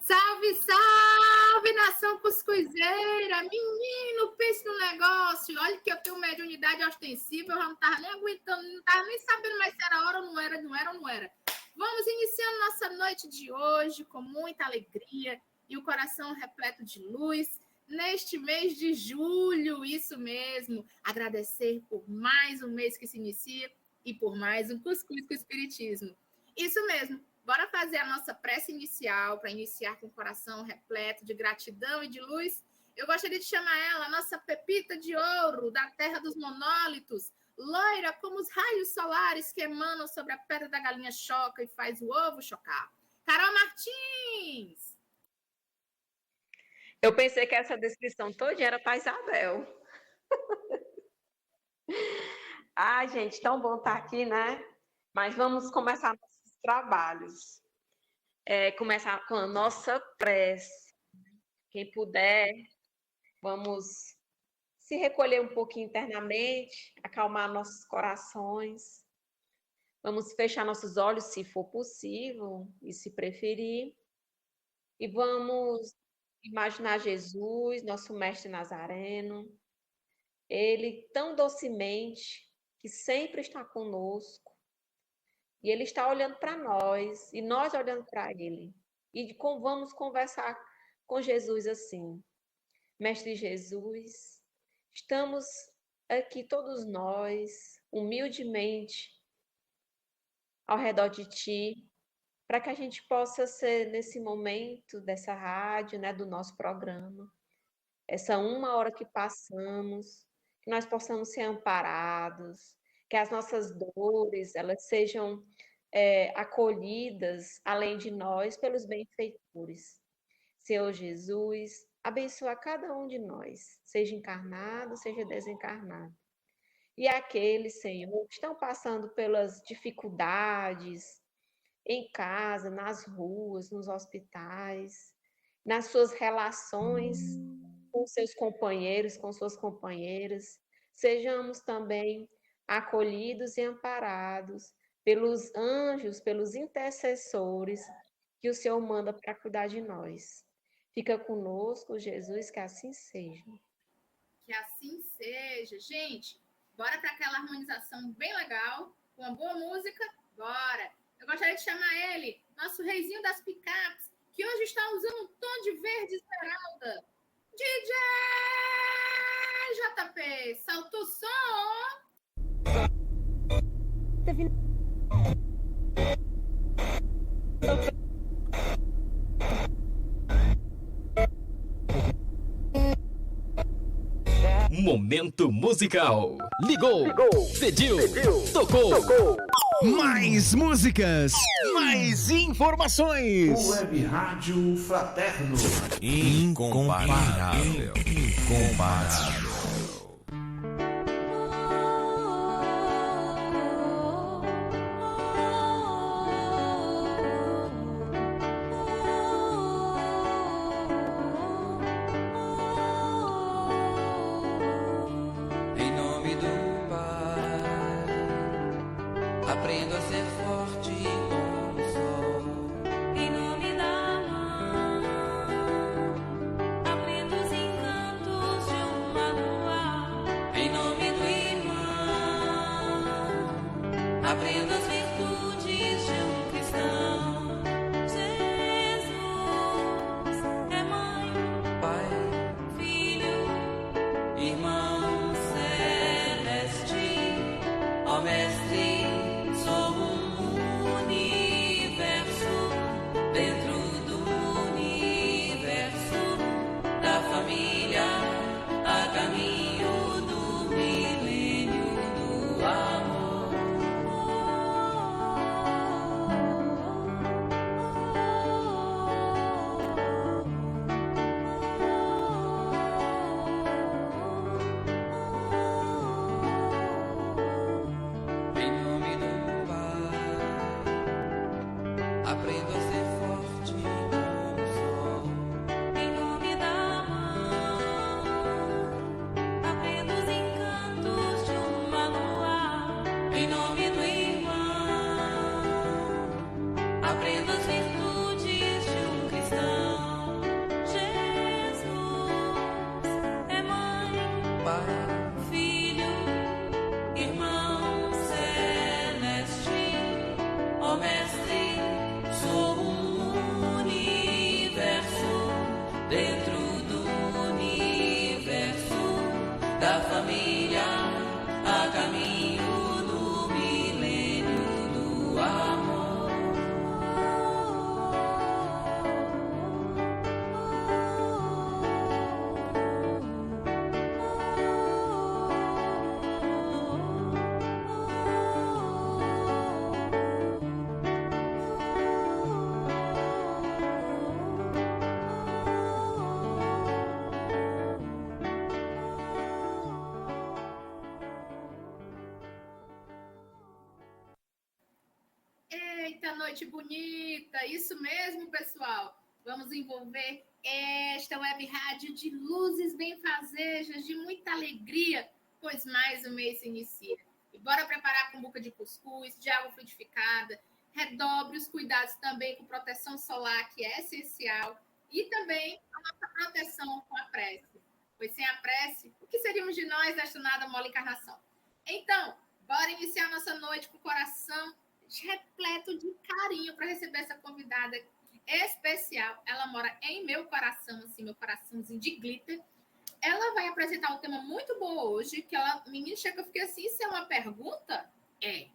Salve, salve, nação cuscuzeira! Menino, pense no negócio. Olha que eu tenho mediunidade ostensiva, eu já não estava nem aguentando, não estava nem sabendo mais se era hora ou não era, não era ou não era. Vamos iniciando nossa noite de hoje com muita alegria e o coração repleto de luz neste mês de julho, isso mesmo. Agradecer por mais um mês que se inicia e por mais um Cuscuz com o Espiritismo. Isso mesmo. Bora fazer a nossa prece inicial para iniciar com o coração repleto de gratidão e de luz. Eu gostaria de chamar ela, a nossa pepita de ouro da terra dos monólitos, loira como os raios solares que emanam sobre a pedra da galinha choca e faz o ovo chocar. Carol Martins! Eu pensei que essa descrição toda era para Isabel. Ai, gente, tão bom estar aqui, né? Mas vamos começar nossos trabalhos. Começar com a nossa prece. Quem puder, vamos se recolher um pouquinho internamente, acalmar nossos corações. Vamos fechar nossos olhos, se for possível, e se preferir. E vamos imaginar Jesus, nosso mestre Nazareno, ele tão docemente, que sempre está conosco, e ele está olhando para nós, e nós olhando para ele. E vamos conversar com Jesus assim. Mestre Jesus, estamos aqui todos nós, humildemente, ao redor de ti, para que a gente possa ser, nesse momento dessa rádio, né, do nosso programa, essa 1 hora que passamos, que nós possamos ser amparados, que as nossas dores, elas sejam acolhidas, além de nós, pelos benfeitores. Senhor Jesus, abençoa cada um de nós, seja encarnado, seja desencarnado. E aqueles, Senhor, que estão passando pelas dificuldades em casa, nas ruas, nos hospitais, nas suas relações com seus companheiros, com suas companheiras, sejamos também acolhidos e amparados pelos anjos, pelos intercessores que o Senhor manda para cuidar de nós. Fica conosco, Jesus, que assim seja. Que assim seja. Gente, bora para aquela harmonização bem legal, com uma boa música? Bora! Eu gostaria de chamar ele, nosso reizinho das picapes, que hoje está usando um tom de verde esmeralda. DJ JP, salta o som! Momento musical. Ligou, pediu, tocou. Mais músicas, mais informações. Web Rádio Fraterno. Incomparável. Incomparável. Aprendo os encantos de uma noite bonita. Isso mesmo, pessoal. Vamos envolver esta web rádio de luzes benfazejas, de muita alegria, pois mais um mês se inicia. E bora preparar a cumbuca de cuscuz, de água frutificada. Redobre os cuidados também com proteção solar, que é essencial. E também a nossa proteção com a prece. Pois sem a prece, o que seríamos de nós nesta nada mole encarnação? Então, bora iniciar nossa noite com o coração repleto de carinho para receber essa convidada especial. Ela mora em meu coração, assim, meu coraçãozinho de glitter. Ela vai apresentar um tema muito bom hoje, que ela, menina, chega, eu fiquei assim, isso é uma pergunta? É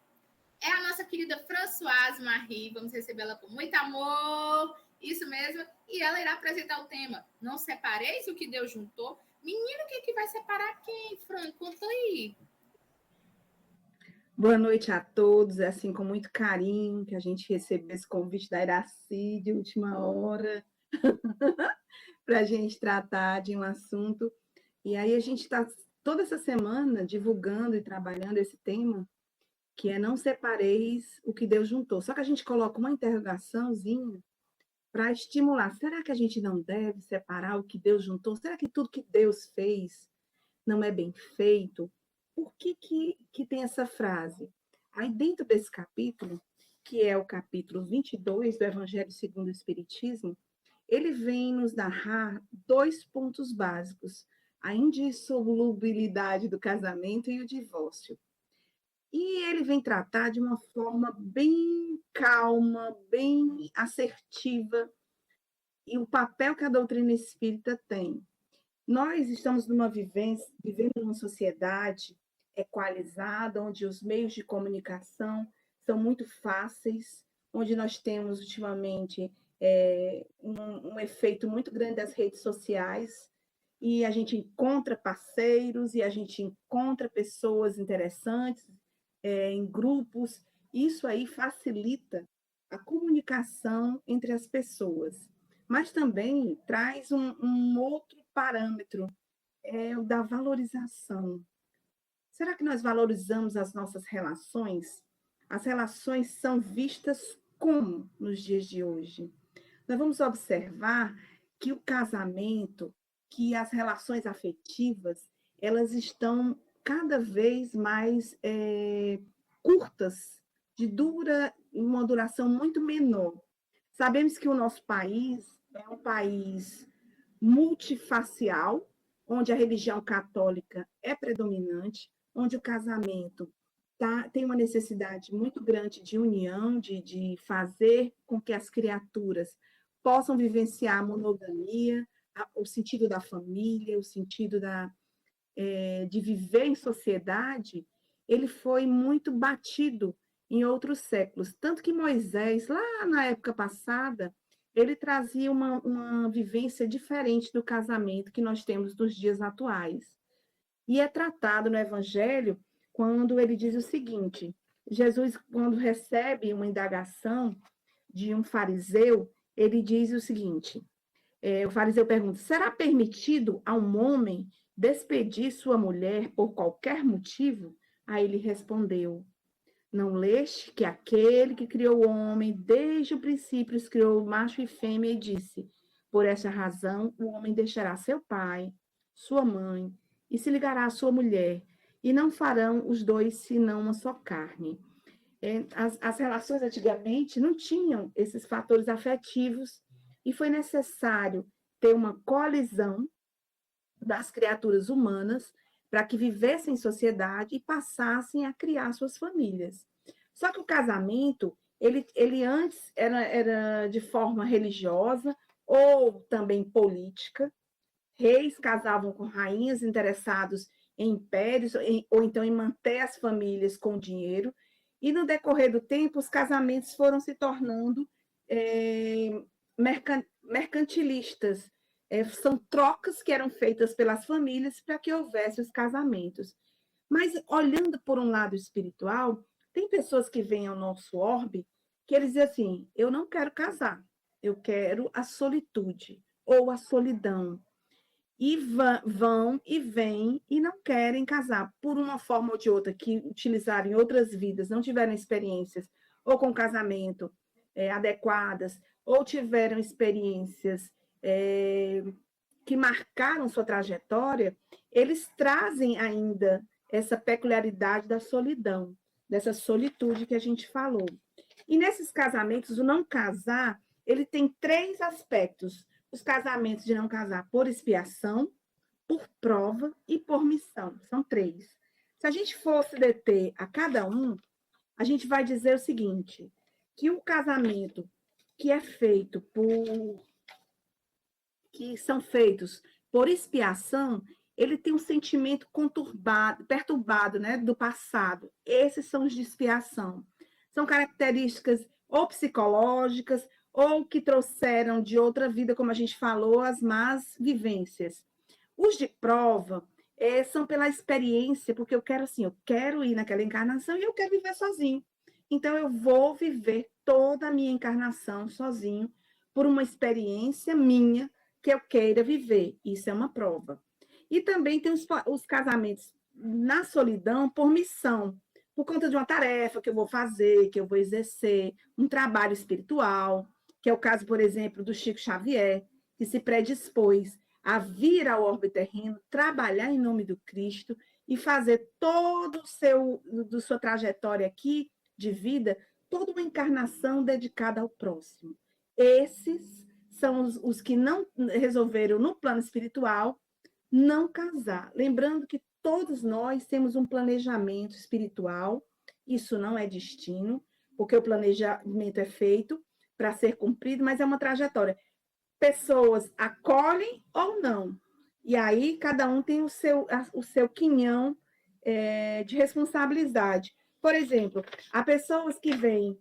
a nossa querida Françoise Marie. Vamos recebê-la com muito amor, isso mesmo. E ela irá apresentar o tema Não Separeis o que Deus juntou. Menino, o que vai separar quem, Fran? Conta aí. Boa noite a todos, é assim com muito carinho que a gente recebeu esse convite da Iraci de última hora para a gente tratar de um assunto. E aí a gente está toda essa semana divulgando e trabalhando esse tema, que é não separeis o que Deus juntou. Só que a gente coloca uma interrogaçãozinha para estimular. Será que a gente não deve separar o que Deus juntou? Será que tudo que Deus fez não é bem feito? Por que tem essa frase? Aí, dentro desse capítulo, que é o capítulo 22 do Evangelho segundo o Espiritismo, ele vem nos narrar 2 pontos básicos: a indissolubilidade do casamento e o divórcio. E ele vem tratar de uma forma bem calma, bem assertiva, e o papel que a doutrina espírita tem. Nós estamos vivendo numa sociedade equalizada, onde os meios de comunicação são muito fáceis, onde nós temos ultimamente um efeito muito grande das redes sociais, e a gente encontra parceiros, e a gente encontra pessoas interessantes em grupos. Isso aí facilita a comunicação entre as pessoas, mas também traz um outro parâmetro, é o da valorização. Será que nós valorizamos as nossas relações? As relações são vistas como nos dias de hoje? Nós vamos observar que o casamento, que as relações afetivas, elas estão cada vez mais curtas, uma duração muito menor. Sabemos que o nosso país é um país multifacial, onde a religião católica é predominante, onde o casamento tem uma necessidade muito grande de união, de fazer com que as criaturas possam vivenciar a monogamia, o sentido da família, o sentido de viver em sociedade. Ele foi muito batido em outros séculos. Tanto que Moisés, lá na época passada, ele trazia uma vivência diferente do casamento que nós temos nos dias atuais. E é tratado no Evangelho quando ele diz o seguinte: Jesus, quando recebe uma indagação de um fariseu, ele diz o seguinte, o fariseu pergunta: será permitido a um homem despedir sua mulher por qualquer motivo? Aí ele respondeu: não leste que aquele que criou o homem, desde o princípio os criou macho e fêmea, e disse: por essa razão o homem deixará seu pai, sua mãe, e se ligará à sua mulher, e não farão os dois senão uma só carne. As relações antigamente não tinham esses fatores afetivos, e foi necessário ter uma colisão das criaturas humanas para que vivessem em sociedade e passassem a criar suas famílias. Só que o casamento, ele antes era de forma religiosa ou também política. Reis casavam com rainhas, interessados em impérios, ou então em manter as famílias com dinheiro, e no decorrer do tempo os casamentos foram se tornando mercantilistas. São trocas que eram feitas pelas famílias para que houvesse os casamentos. Mas, olhando por um lado espiritual, tem pessoas que vêm ao nosso orbe que eles dizem assim: eu não quero casar, eu quero a solitude ou a solidão. E vão e vêm e não querem casar por uma forma ou de outra, que utilizaram em outras vidas, não tiveram experiências ou com casamento adequadas, ou tiveram experiências que marcaram sua trajetória, eles trazem ainda essa peculiaridade da solidão, dessa solitude que a gente falou. E nesses casamentos, o não casar, ele tem 3 aspectos. Os casamentos de não casar por expiação, por prova e por missão. São 3. Se a gente fosse deter a cada um, a gente vai dizer o seguinte, que o casamento que são feitos por expiação, ele tem um sentimento conturbado, perturbado, né, do passado. Esses são os de expiação. São características ou psicológicas, ou que trouxeram de outra vida, como a gente falou, as más vivências. Os de prova são pela experiência, porque eu quero ir naquela encarnação e eu quero viver sozinho. Então, eu vou viver toda a minha encarnação sozinho, por uma experiência minha que eu queira viver. Isso é uma prova. E também tem os casamentos na solidão por missão, por conta de uma tarefa que eu vou fazer, que eu vou exercer, um trabalho espiritual, que é o caso, por exemplo, do Chico Xavier, que se predispôs a vir ao orbe terreno, trabalhar em nome do Cristo e fazer todo sua trajetória aqui de vida, toda uma encarnação dedicada ao próximo. Esses são os que não resolveram, no plano espiritual, não casar. Lembrando que todos nós temos um planejamento espiritual, isso não é destino, porque o planejamento é feito para ser cumprido, mas é uma trajetória. Pessoas acolhem ou não. E aí, cada um tem o seu quinhão de responsabilidade. Por exemplo, há pessoas que vêm,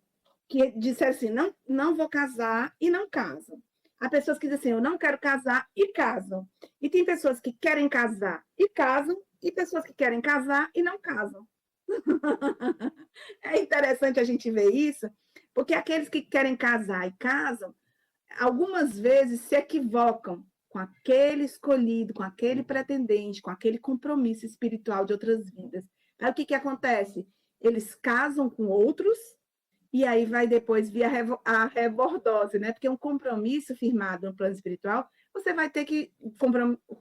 que disseram assim, não vou casar e não casam. Há pessoas que dizem assim, eu não quero casar e casam. E tem pessoas que querem casar e casam, e pessoas que querem casar e não casam. É interessante a gente ver isso, porque aqueles que querem casar e casam, algumas vezes se equivocam com aquele escolhido, com aquele pretendente, com aquele compromisso espiritual de outras vidas. Aí o que acontece? Eles casam com outros, e aí vai depois vir a rebordose, né? Porque um compromisso firmado no plano espiritual, você vai ter que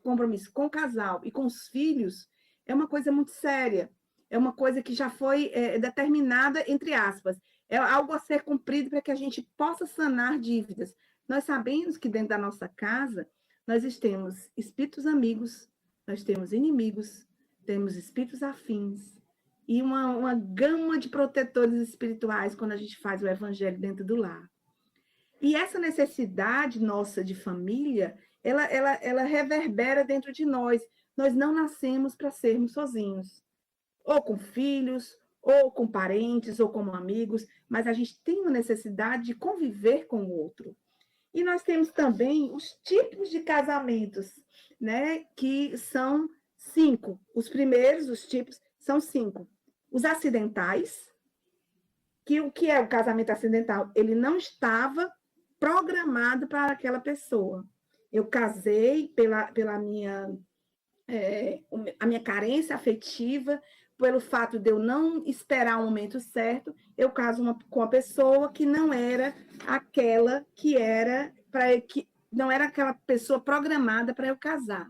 compromisso com o casal e com os filhos, é uma coisa muito séria, é uma coisa que já foi determinada, entre aspas, é algo a ser cumprido para que a gente possa sanar dívidas. Nós sabemos que dentro da nossa casa, nós temos espíritos amigos, nós temos inimigos, temos espíritos afins, e uma gama de protetores espirituais quando a gente faz o evangelho dentro do lar. E essa necessidade nossa de família, ela reverbera dentro de nós. Nós não nascemos para sermos sozinhos, ou com filhos, ou com parentes, ou como amigos, mas a gente tem uma necessidade de conviver com o outro. E nós temos também os tipos de casamentos, né, que são 5. Os tipos, são 5. Os acidentais, que o que é o casamento acidental? Ele não estava programado para aquela pessoa. Eu casei pela minha carência afetiva, pelo fato de eu não esperar o momento certo, eu caso com uma pessoa que não era aquela não era aquela pessoa programada para eu casar.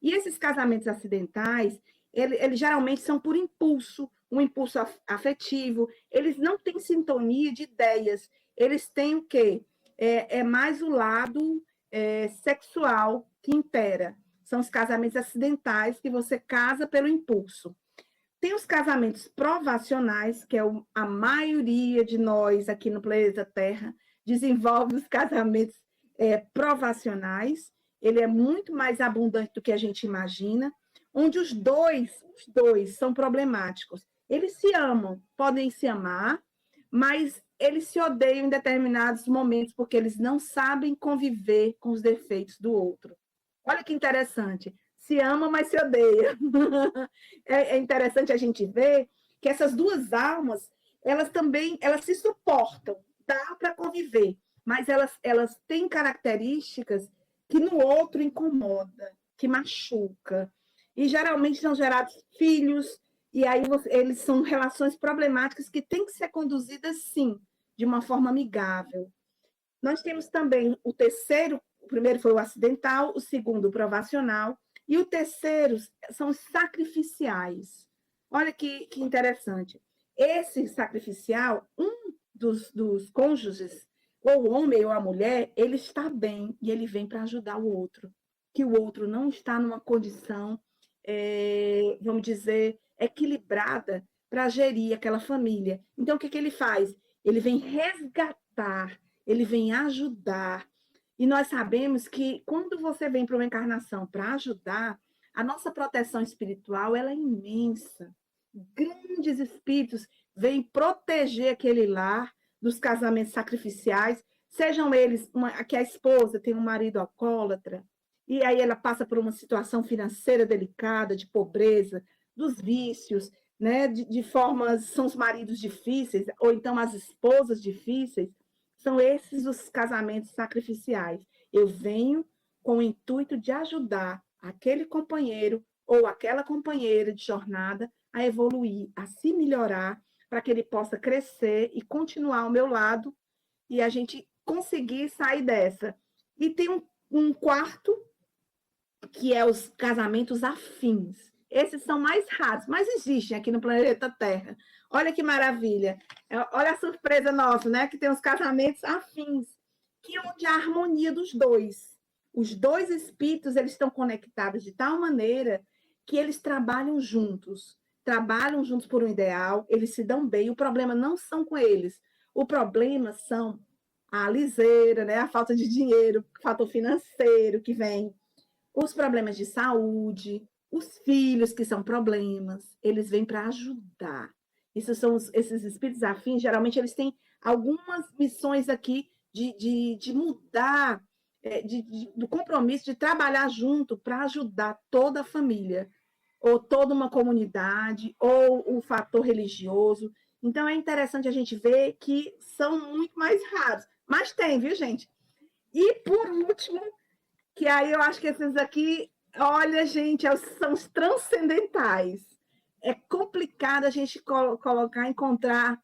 E esses casamentos acidentais, eles geralmente são por impulso, um impulso afetivo, eles não têm sintonia de ideias, eles têm o quê? É mais o lado sexual que impera. São os casamentos acidentais que você casa pelo impulso. Tem os casamentos provacionais, que é a maioria de nós aqui no planeta Terra, desenvolve os casamentos provacionais, ele é muito mais abundante do que a gente imagina, onde os dois são problemáticos. Eles se amam, podem se amar, mas eles se odeiam em determinados momentos, porque eles não sabem conviver com os defeitos do outro. Olha que interessante. Se ama, mas se odeia. É interessante a gente ver que essas duas almas, elas se suportam, dá para conviver, mas elas têm características que no outro incomoda, que machuca. E geralmente são gerados filhos, e aí eles são relações problemáticas que têm que ser conduzidas, sim, de uma forma amigável. Nós temos também o terceiro, o primeiro foi o acidental, o segundo o provacional, e o terceiro são os sacrificiais. Olha que interessante. Esse sacrificial, um dos cônjuges, ou o homem ou a mulher, ele está bem e ele vem para ajudar o outro, que o outro não está numa condição, vamos dizer, equilibrada para gerir aquela família. Então, o que ele faz? Ele vem resgatar, ele vem ajudar. E nós sabemos que quando você vem para uma encarnação para ajudar, a nossa proteção espiritual ela é imensa. Grandes espíritos vêm proteger aquele lar dos casamentos sacrificiais, sejam eles que a esposa tem um marido alcoólatra, e aí ela passa por uma situação financeira delicada, de pobreza, dos vícios, né? de formas, são os maridos difíceis, ou então as esposas difíceis, são esses os casamentos sacrificiais. Eu venho com o intuito de ajudar aquele companheiro ou aquela companheira de jornada a evoluir, a se melhorar, para que ele possa crescer e continuar ao meu lado e a gente conseguir sair dessa. E tem um quarto, que é os casamentos afins. Esses são mais raros, mas existem aqui no planeta Terra. Olha que maravilha. Olha a surpresa nossa, né? Que tem os casamentos afins, que é onde há a harmonia dos dois. Os dois espíritos eles estão conectados de tal maneira que eles trabalham juntos por um ideal, eles se dão bem. O problema não são com eles, o problema são a liseira, né? A falta de dinheiro, o fator financeiro que vem, os problemas de saúde, os filhos que são problemas, eles vêm para ajudar. Esses espíritos afins, geralmente eles têm algumas missões aqui de mudar, do compromisso de trabalhar junto para ajudar toda a família, ou toda uma comunidade, ou o fator religioso. Então, é interessante a gente ver que são muito mais raros. Mas tem, viu, gente? E, por último, que aí eu acho que esses aqui, olha, gente, são os transcendentais. É complicado a gente encontrar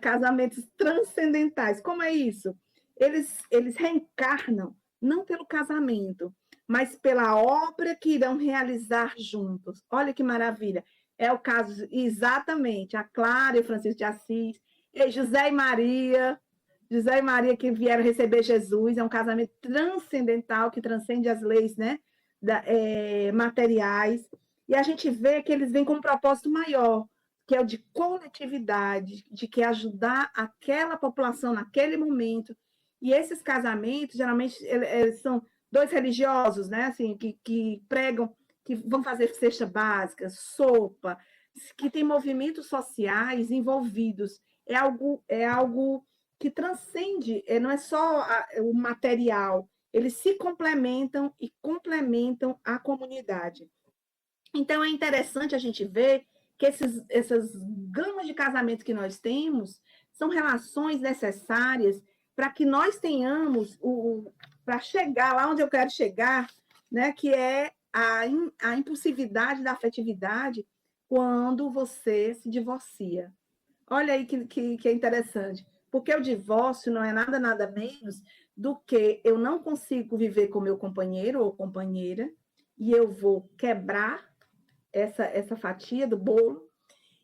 casamentos transcendentais. Como é isso? Eles reencarnam, não pelo casamento, mas pela obra que irão realizar juntos. Olha que maravilha. É o caso, exatamente, a Clara e o Francisco de Assis, e José e Maria que vieram receber Jesus, é um casamento transcendental, que transcende as leis, né, materiais, e a gente vê que eles vêm com um propósito maior, que é o de coletividade, de que ajudar aquela população naquele momento. E esses casamentos, geralmente, eles são dois religiosos, né, assim, que pregam, que vão fazer cesta básica, sopa, que tem movimentos sociais envolvidos. É algo que transcende, não é só o material, eles se complementam e complementam a comunidade. Então, é interessante a gente ver que essas gamas de casamento que nós temos são relações necessárias para que nós tenhamos para chegar lá onde eu quero chegar, né, que é a impulsividade da afetividade quando você se divorcia. Olha aí que é interessante, porque o divórcio não é nada menos do que eu não consigo viver com meu companheiro ou companheira e eu vou quebrar essa fatia do bolo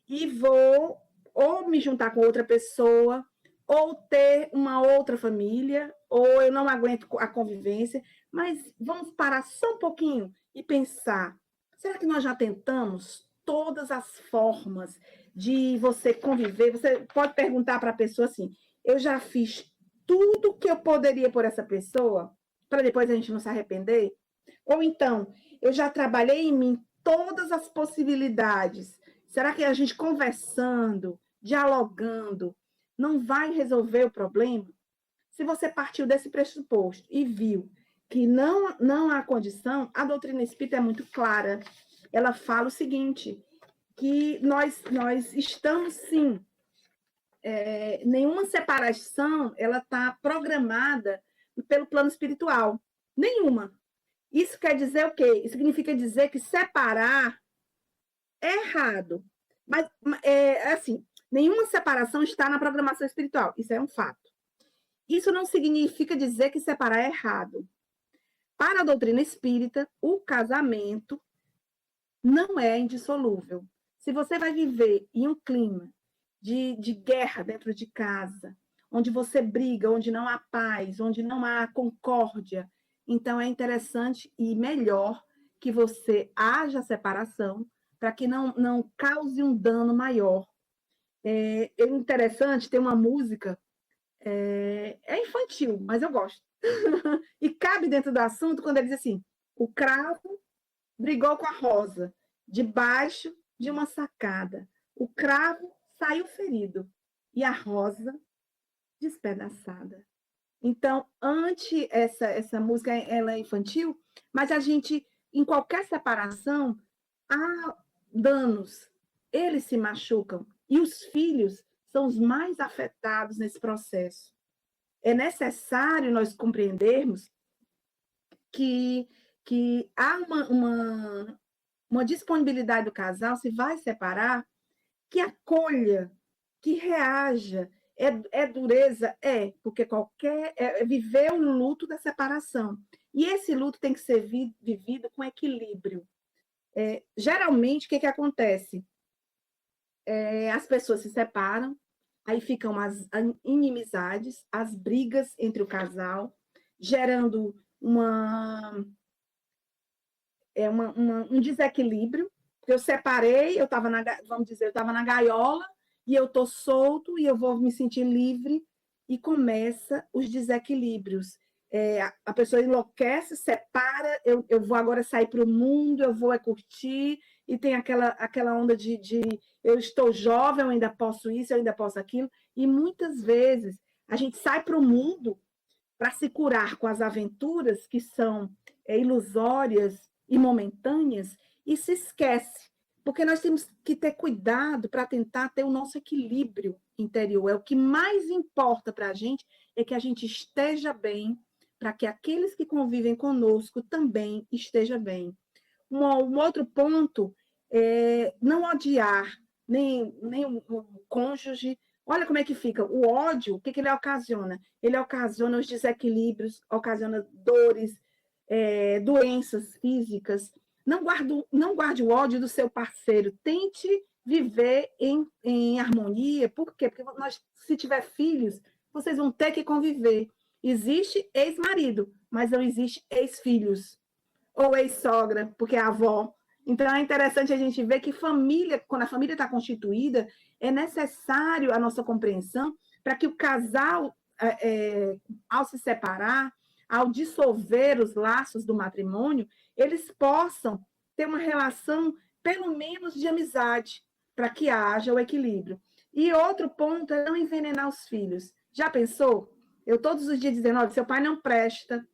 e vou ou me juntar com outra pessoa, ou ter uma outra família, ou eu não aguento a convivência, mas vamos parar só um pouquinho e pensar, será que nós já tentamos todas as formas de você conviver? Você pode perguntar para a pessoa assim, eu já fiz tudo que eu poderia por essa pessoa, para depois a gente não se arrepender? Ou então, eu já trabalhei em mim todas as possibilidades, será que a gente conversando, dialogando, não vai resolver o problema? Se você partiu desse pressuposto e viu que não há condição, a doutrina espírita é muito clara. Ela fala o seguinte, que nós estamos, sim, nenhuma separação ela está programada pelo plano espiritual. Nenhuma. Isso quer dizer o quê? Isso significa dizer que separar é errado. Mas, assim, Nenhuma separação está na programação espiritual, isso é um fato. Isso não significa dizer que separar é errado. Para a doutrina espírita, o casamento não é indissolúvel. Se você vai viver em um clima de guerra dentro de casa, onde você briga, onde não há paz, onde não há concórdia, então é interessante e melhor que você haja separação para que não cause um dano maior. É interessante, tem uma música, é infantil, mas eu gosto. E cabe dentro do assunto quando ele diz assim, o cravo brigou com a rosa, debaixo de uma sacada. O cravo saiu ferido e a rosa despedaçada. Então, essa música ela é infantil, mas a gente, em qualquer separação, há danos, eles se machucam, e os filhos são os mais afetados nesse processo. É necessário nós compreendermos que há uma disponibilidade do casal, se vai separar, que acolha, que reaja. É dureza? É, porque viver o luto da separação. E esse luto tem que ser vivido com equilíbrio. Geralmente, o que acontece? As pessoas se separam, aí ficam as inimizades, as brigas entre o casal, gerando um desequilíbrio. Eu separei, vamos dizer, eu estava na gaiola, e eu estou solto, e eu vou me sentir livre, e começa os desequilíbrios. A pessoa enlouquece, separa, eu vou agora sair para o mundo, eu vou curtir, e tem aquela onda de eu estou jovem, eu ainda posso isso, eu ainda posso aquilo, e muitas vezes a gente sai para o mundo para se curar com as aventuras que são ilusórias e momentâneas, e se esquece, porque nós temos que ter cuidado para tentar ter o nosso equilíbrio interior. O que mais importa para a gente é que a gente esteja bem, para que aqueles que convivem conosco também estejam bem. Um outro ponto é não odiar nem o cônjuge. Olha como é que fica. O ódio, o que ele ocasiona? Ele ocasiona os desequilíbrios, ocasiona dores, doenças físicas. Não guarde o ódio do seu parceiro. Tente viver em harmonia. Por quê? Porque se tiver filhos, vocês vão ter que conviver. Existe ex-marido, mas não existe ex-filhos. Ou ex-sogra, porque é a avó. Então, é interessante a gente ver que quando a família está constituída, é necessário a nossa compreensão para que o casal, ao se separar, ao dissolver os laços do matrimônio, eles possam ter uma relação, pelo menos, de amizade, para que haja o equilíbrio. E outro ponto é não envenenar os filhos. Já pensou? Eu todos os dias dizendo, olha, seu pai não presta,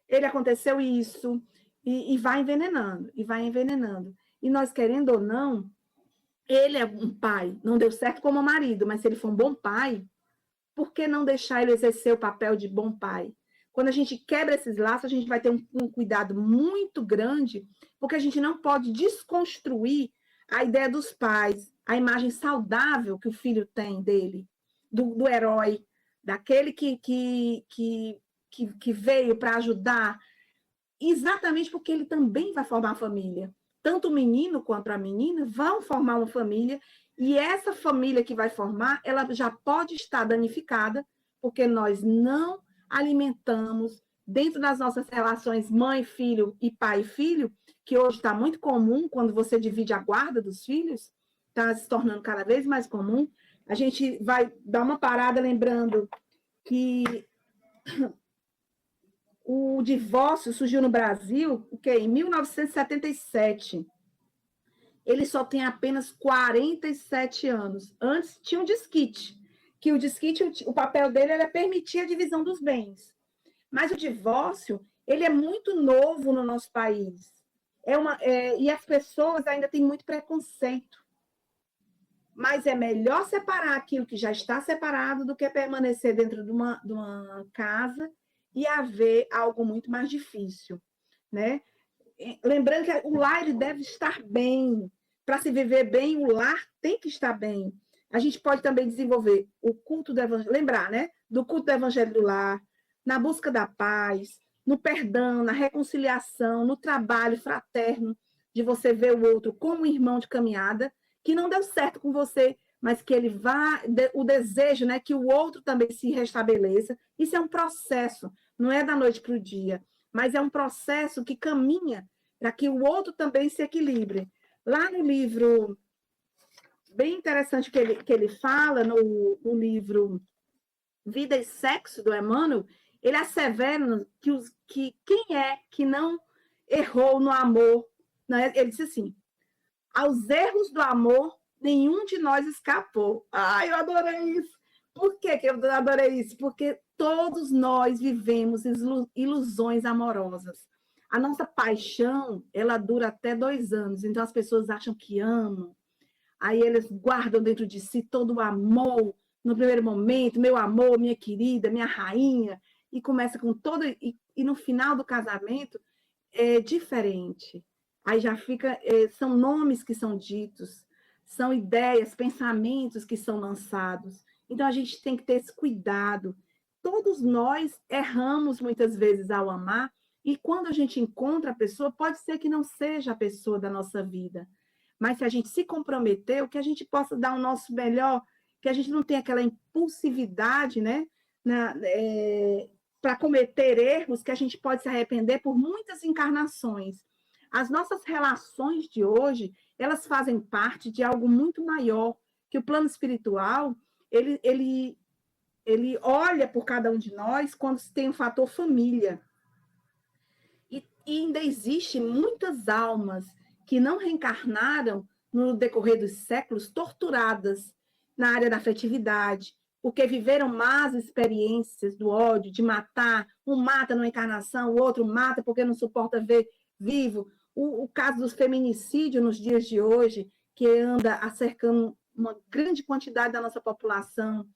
ele aconteceu isso, e vai envenenando, e vai envenenando. E nós, querendo ou não, ele é um pai, não deu certo como marido, mas se ele for um bom pai, por que não deixar ele exercer o papel de bom pai? Quando a gente quebra esses laços, a gente vai ter um cuidado muito grande, porque a gente não pode desconstruir a ideia dos pais, a imagem saudável que o filho tem dele, do herói, daquele que veio para ajudar, exatamente porque ele também vai formar família. Tanto o menino quanto a menina vão formar uma família, e essa família que vai formar, ela já pode estar danificada, porque nós não alimentamos, dentro das nossas relações mãe-filho e pai-filho, que hoje está muito comum, quando você divide a guarda dos filhos, está se tornando cada vez mais comum. A gente vai dar uma parada lembrando que o divórcio surgiu no Brasil em 1977. Ele só tem apenas 47 anos. Antes tinha um desquite, que o desquite, o papel dele era permitir a divisão dos bens. Mas o divórcio, ele é muito novo no nosso país. E as pessoas ainda têm muito preconceito. Mas é melhor separar aquilo que já está separado do que permanecer dentro de uma casa e haver algo muito mais difícil, né? Lembrando que o lar deve estar bem. Para se viver bem, o lar tem que estar bem. A gente pode também desenvolver o culto do evangelho, lembrar, né? Do culto do evangelho do lar, na busca da paz, no perdão, na reconciliação, no trabalho fraterno, de você ver o outro como um irmão de caminhada, que não deu certo com você, mas que ele vá, o desejo, né, que o outro também se restabeleça. Isso é um processo, não é da noite para o dia, mas é um processo que caminha para que o outro também se equilibre. Lá no livro, bem interessante que ele fala, no livro Vida e Sexo, do Emmanuel, ele assevera que quem é que não errou no amor, né? Ele disse assim, aos erros do amor, nenhum de nós escapou. Ai, eu adorei isso. Por que eu adorei isso? Porque todos nós vivemos ilusões amorosas. A nossa paixão, ela dura até 2 anos, então as pessoas acham que amam, aí eles guardam dentro de si todo o amor, no primeiro momento, meu amor, minha querida, minha rainha, e começa com todo... E no final do casamento é diferente. Aí já fica... são nomes que são ditos, são ideias, pensamentos que são lançados. Então a gente tem que ter esse cuidado. Todos nós erramos muitas vezes ao amar, e quando a gente encontra a pessoa, pode ser que não seja a pessoa da nossa vida, mas se a gente se comprometeu, que a gente possa dar o nosso melhor, que a gente não tenha aquela impulsividade, né, para cometer erros que a gente pode se arrepender por muitas encarnações. As nossas relações de hoje, elas fazem parte de algo muito maior, que o plano espiritual, ele olha por cada um de nós quando se tem um fator família. E ainda existem muitas almas que não reencarnaram no decorrer dos séculos, torturadas na área da afetividade, porque viveram más experiências do ódio, de matar, um mata numa encarnação, o outro mata porque não suporta ver vivo. O caso dos feminicídios nos dias de hoje, que anda acercando uma grande quantidade da nossa população.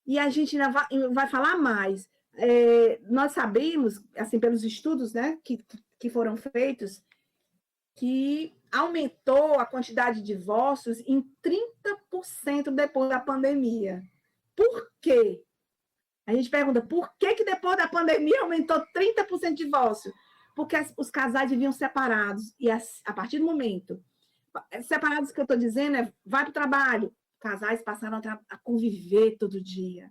E a gente ainda vai falar mais. Nós sabemos, assim, pelos estudos, né, que foram feitos, que aumentou a quantidade de divórcios em 30% depois da pandemia. Por quê? A gente pergunta, por que depois da pandemia aumentou 30% de divórcio? Porque os casais viviam separados, e a partir do momento... Separados que eu estou dizendo vai para o trabalho. Casais passaram a conviver todo dia,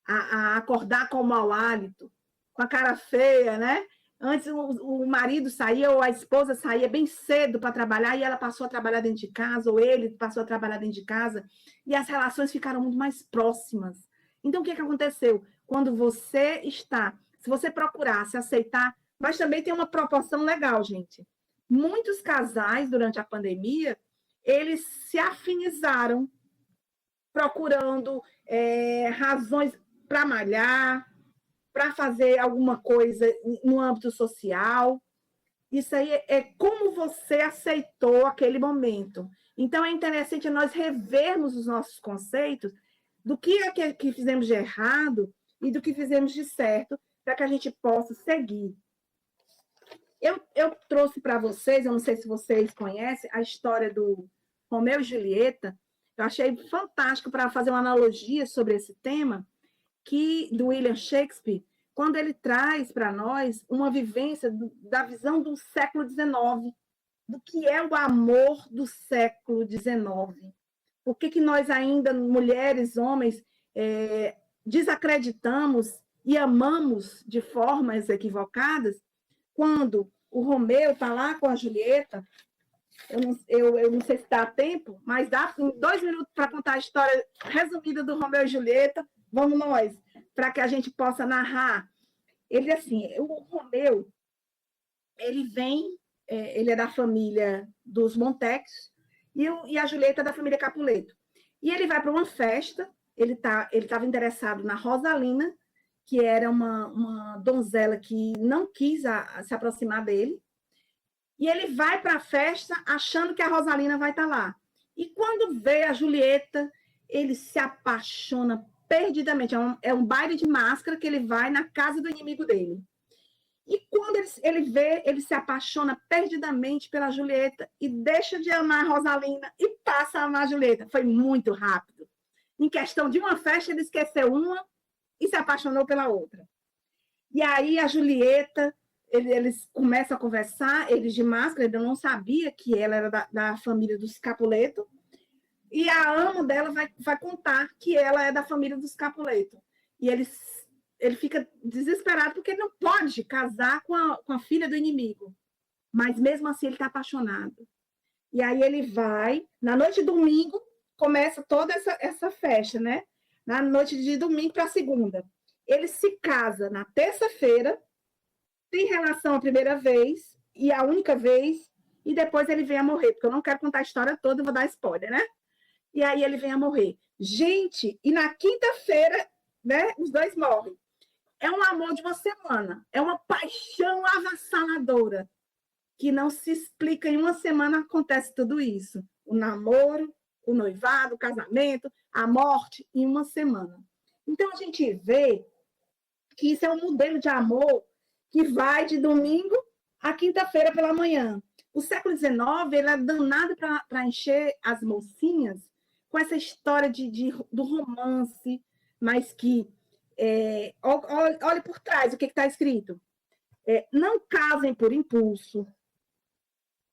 a acordar com o mau hálito, com a cara feia, né? Antes o marido saía ou a esposa saía bem cedo para trabalhar e ela passou a trabalhar dentro de casa, ou ele passou a trabalhar dentro de casa, e as relações ficaram muito mais próximas. Então, o que aconteceu? Quando você se você procurar se aceitar, mas também tem uma proporção legal, gente. Muitos casais, durante a pandemia, eles se afinizaram, procurando razões para malhar, para fazer alguma coisa no âmbito social. Isso aí é como você aceitou aquele momento. Então, é interessante nós revermos os nossos conceitos do que fizemos de errado e do que fizemos de certo, para que a gente possa seguir. Eu trouxe para vocês, eu não sei se vocês conhecem, a história do Romeu e Julieta. Eu achei fantástico para fazer uma analogia sobre esse tema, do William Shakespeare, quando ele traz para nós uma vivência da visão do século XIX, do que é o amor do século XIX. Por que nós ainda, mulheres, homens, desacreditamos e amamos de formas equivocadas, quando o Romeu está lá com a Julieta? Eu não sei se dá tempo, mas dá 2 minutos para contar a história resumida do Romeu e Julieta. Vamos nós, para que a gente possa narrar. Ele, assim, o Romeu, ele é da família dos Montex, e a Julieta é da família Capuleto. E ele vai para uma festa, ele estava interessado na Rosalina, que era uma donzela que não quis se aproximar dele, e ele vai para a festa achando que a Rosalina vai estar lá. E quando vê a Julieta, ele se apaixona perdidamente. É um baile de máscara que ele vai na casa do inimigo dele. E quando ele vê, ele se apaixona perdidamente pela Julieta e deixa de amar a Rosalina e passa a amar a Julieta. Foi muito rápido. em questão de uma festa, ele esqueceu uma e se apaixonou pela outra. E aí a Julieta, eles começam a conversar, eles de máscara, ele não sabia que ela era da família dos Capuleto, e a ama dela vai contar que ela é da família dos Capuleto. E ele fica desesperado porque ele não pode casar com a filha do inimigo. Mas mesmo assim ele está apaixonado. E aí ele vai, na noite de domingo, começa toda essa festa, né? Na noite de domingo para segunda. Ele se casa na terça-feira, tem relação a primeira vez, e a única vez, e depois ele vem a morrer, porque eu não quero contar a história toda, eu vou dar spoiler, né? E aí ele vem a morrer. Gente, e na quinta-feira, né, os dois morrem. É um amor de uma semana, é uma paixão avassaladora, que não se explica, em uma semana acontece tudo isso. O namoro, o noivado, o casamento, a morte, em uma semana. Então a gente vê que isso é um modelo de amor que vai de domingo a quinta-feira pela manhã. O século XIX ele é danado para encher as mocinhas com essa história do romance, mas que, olhe por trás o que está escrito. Não casem por impulso,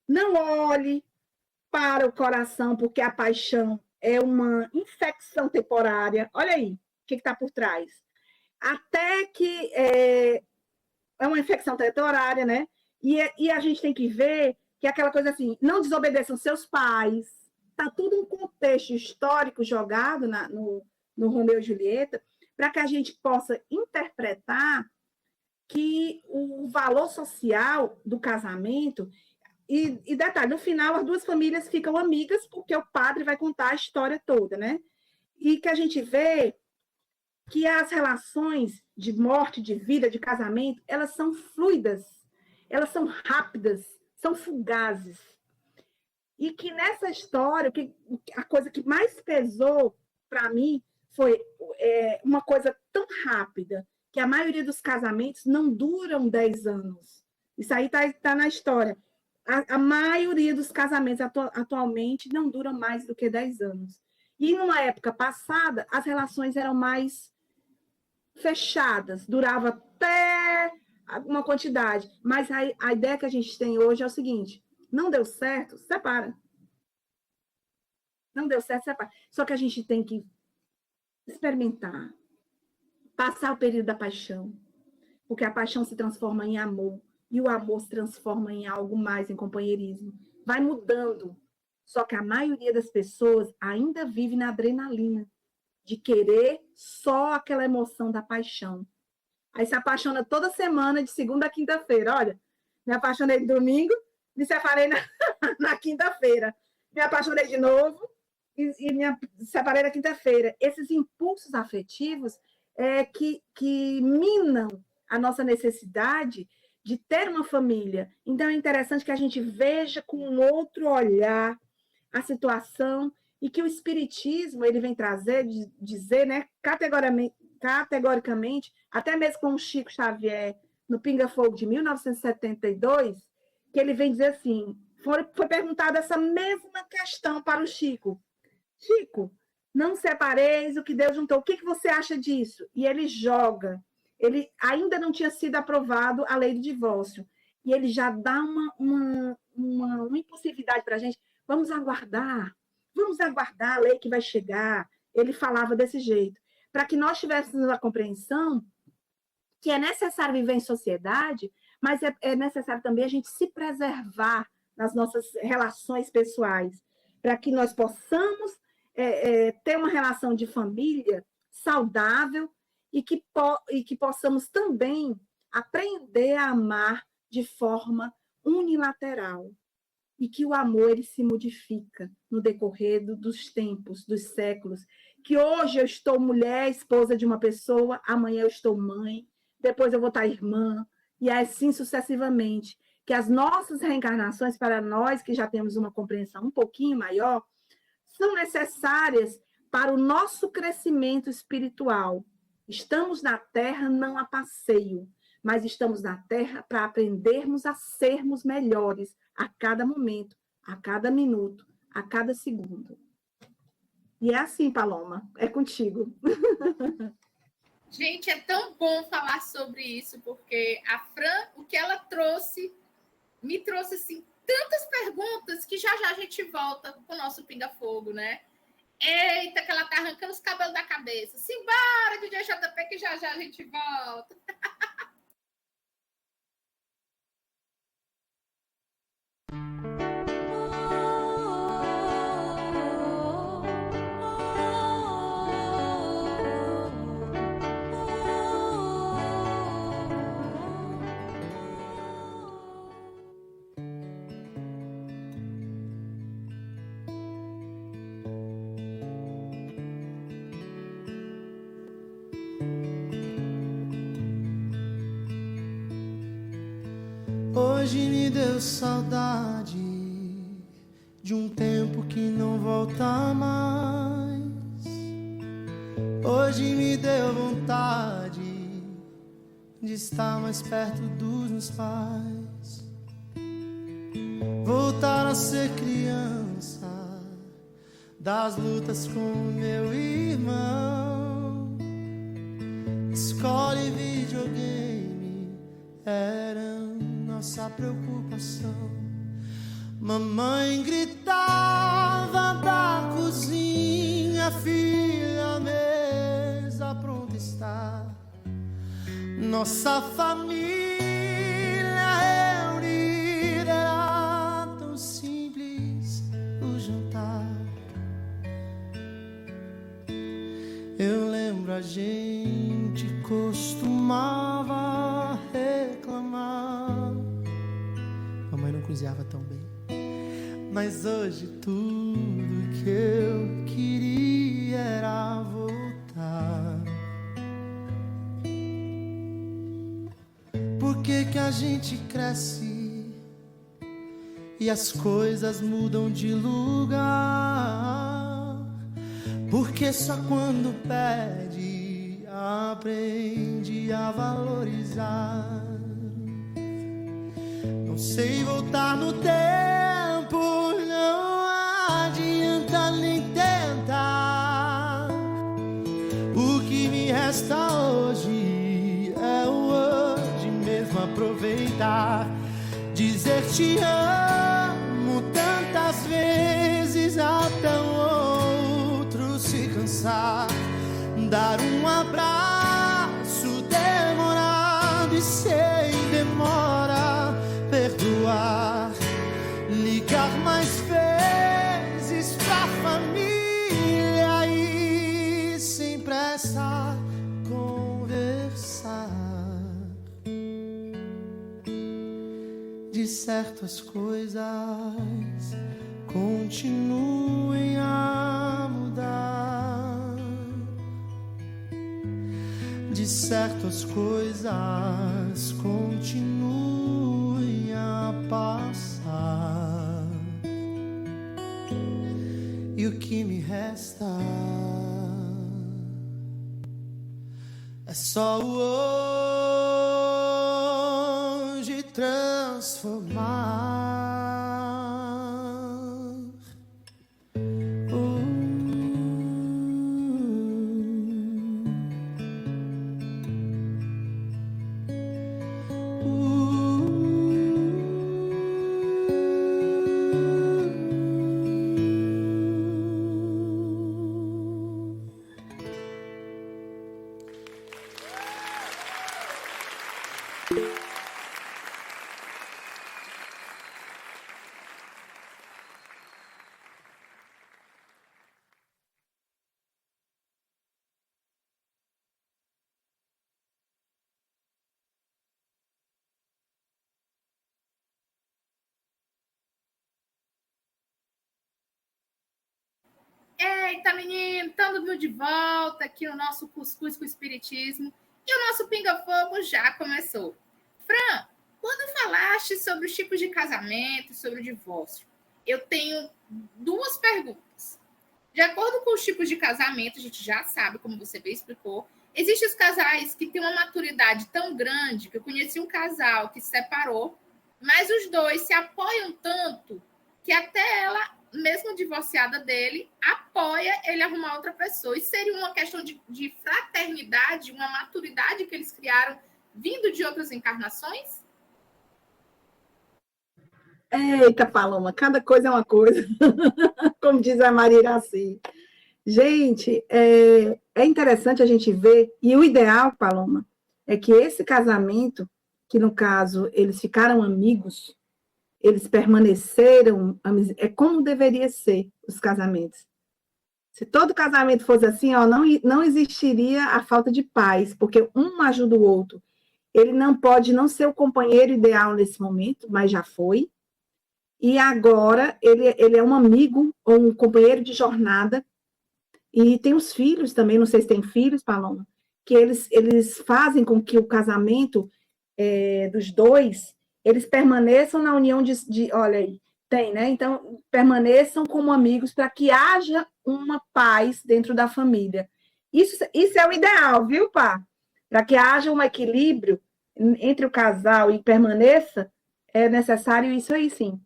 não olhe para o coração, porque a paixão é uma infecção temporária. Olha aí o que está por trás. Até que é uma infecção temporária, né? E a gente tem que ver que é aquela coisa assim, não desobedeçam seus pais. Está tudo um contexto histórico jogado no Romeu e Julieta, para que a gente possa interpretar que o valor social do casamento... E detalhe, no final, as duas famílias ficam amigas, porque o padre vai contar a história toda, né? E que a gente vê que as relações de morte, de vida, de casamento, elas são fluidas, elas são rápidas, são fugazes. E que nessa história, a coisa que mais pesou para mim foi uma coisa tão rápida, que a maioria dos casamentos não duram 10 anos. Isso aí está na história. A maioria dos casamentos atualmente não duram mais do que 10 anos. E numa época passada, as relações eram mais fechadas, durava até uma quantidade. Mas a ideia que a gente tem hoje é o seguinte: não deu certo, separa. Não deu certo, separa. Só que a gente tem que experimentar, passar o período da paixão, porque a paixão se transforma em amor. E o amor se transforma em algo mais, em companheirismo. Vai mudando. Só que a maioria das pessoas ainda vive na adrenalina de querer só aquela emoção da paixão. Aí se apaixona toda semana, de segunda a quinta-feira. Olha, me apaixonei de domingo, me separei na quinta-feira. Me apaixonei de novo e me separei na quinta-feira. Esses impulsos afetivos que minam a nossa necessidade de ter uma família. Então, é interessante que a gente veja com um outro olhar a situação e que o Espiritismo ele vem trazer, dizer, né, categoricamente, até mesmo com o Chico Xavier, no Pinga Fogo de 1972, que ele vem dizer assim, foi perguntada essa mesma questão para o Chico. Chico, não separeis o que Deus juntou. O que você acha disso? E ele joga. Ele ainda não tinha sido aprovado a lei do divórcio. E ele já dá uma impulsividade para a gente. Vamos aguardar a lei que vai chegar. Ele falava desse jeito. Para que nós tivéssemos a compreensão que é necessário viver em sociedade, mas é necessário também a gente se preservar nas nossas relações pessoais, para que nós possamos ter uma relação de família saudável, e que possamos também aprender a amar de forma unilateral. E que o amor ele se modifica no decorrer dos tempos, dos séculos. Que hoje eu estou mulher, esposa de uma pessoa, amanhã eu estou mãe, depois eu vou estar irmã, e assim sucessivamente. Que as nossas reencarnações, para nós que já temos uma compreensão um pouquinho maior, são necessárias para o nosso crescimento espiritual. Estamos na Terra não a passeio, mas estamos na Terra para aprendermos a sermos melhores a cada momento, a cada minuto, a cada segundo. E é assim, Paloma, é contigo. Gente, é tão bom falar sobre isso, porque a Fran, o que ela trouxe, me trouxe assim, tantas perguntas que já a gente volta com o nosso pinga-fogo, né? Eita, que ela tá arrancando os cabelos da cabeça. Simbora, DJ JP, que já a gente volta. Hoje me deu saudade de um tempo que não volta mais. Hoje me deu vontade de estar mais perto dos meus pais. Voltar a ser criança, das lutas com meu irmão. Escola e videogame eram nossa preocupação. Mamãe gritava da cozinha: filha, a mesa pronta está. Nossa família reunida, era tão simples o jantar. Eu lembro, a gente costumava reclamar, mamãe não cozinhava tão bem. Mas hoje tudo que eu queria era voltar. Por que que a gente cresce e as coisas mudam de lugar? Porque só quando perde aprende a valorizar. Não sei voltar no tempo, não adianta nem tentar. O que me resta hoje é o hoje mesmo aproveitar. Dizer te amo tantas vezes até o outro se cansar. Dar um abraço demorado e sem demora perdoar. Ligar mais vezes pra família e sem pressa conversar. De certo as coisas continuem a mudar. De certo as coisas continuem a passar. E o que me resta é só o hoje transformar. Eita, menino, estamos de volta aqui no nosso Cuscuz com o Espiritismo. E o nosso Pinga-Fogo já começou. Fran, quando falaste sobre os tipos de casamento, sobre o divórcio, eu tenho duas perguntas. De acordo com os tipos de casamento, a gente já sabe, como você bem explicou, existem os casais que têm uma maturidade tão grande, que eu conheci um casal que se separou, mas os dois se apoiam tanto que até ela mesmo divorciada dele, apoia ele arrumar outra pessoa. Isso seria uma questão de fraternidade, uma maturidade que eles criaram vindo de outras encarnações? Eita, Paloma, cada coisa é uma coisa, como diz a Maria Iraci. Gente, é interessante a gente ver, e o ideal, Paloma, é que esse casamento, que no caso eles ficaram amigos, eles permaneceram, é como deveria ser os casamentos. Se todo casamento fosse assim, ó, não existiria a falta de paz, porque um ajuda o outro. Ele não pode não ser o companheiro ideal nesse momento, mas já foi. E agora ele é um amigo ou um companheiro de jornada. E tem os filhos também, não sei se tem filhos, Paloma, que eles fazem com que o casamento dos dois, eles permaneçam na união olha aí, tem, né? Então, permaneçam como amigos para que haja uma paz dentro da família. Isso é o ideal, viu, Pá? Para que haja um equilíbrio entre o casal e permaneça, é necessário isso aí, sim.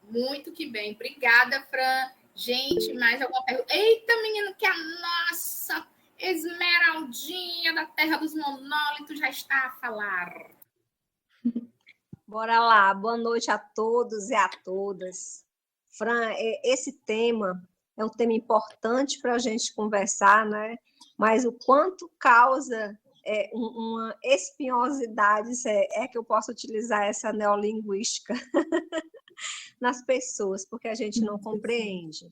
Muito que bem. Obrigada, Fran. Gente, mais alguma pergunta? Eita, menino, que a nossa Esmeraldinha da Terra dos Monólitos já está a falar. Bora lá. Boa noite a todos e a todas. Fran, esse tema é um tema importante para a gente conversar, né? Mas o quanto causa uma espinhosidade, é que eu posso utilizar essa neolinguística, nas pessoas, porque a gente não compreende.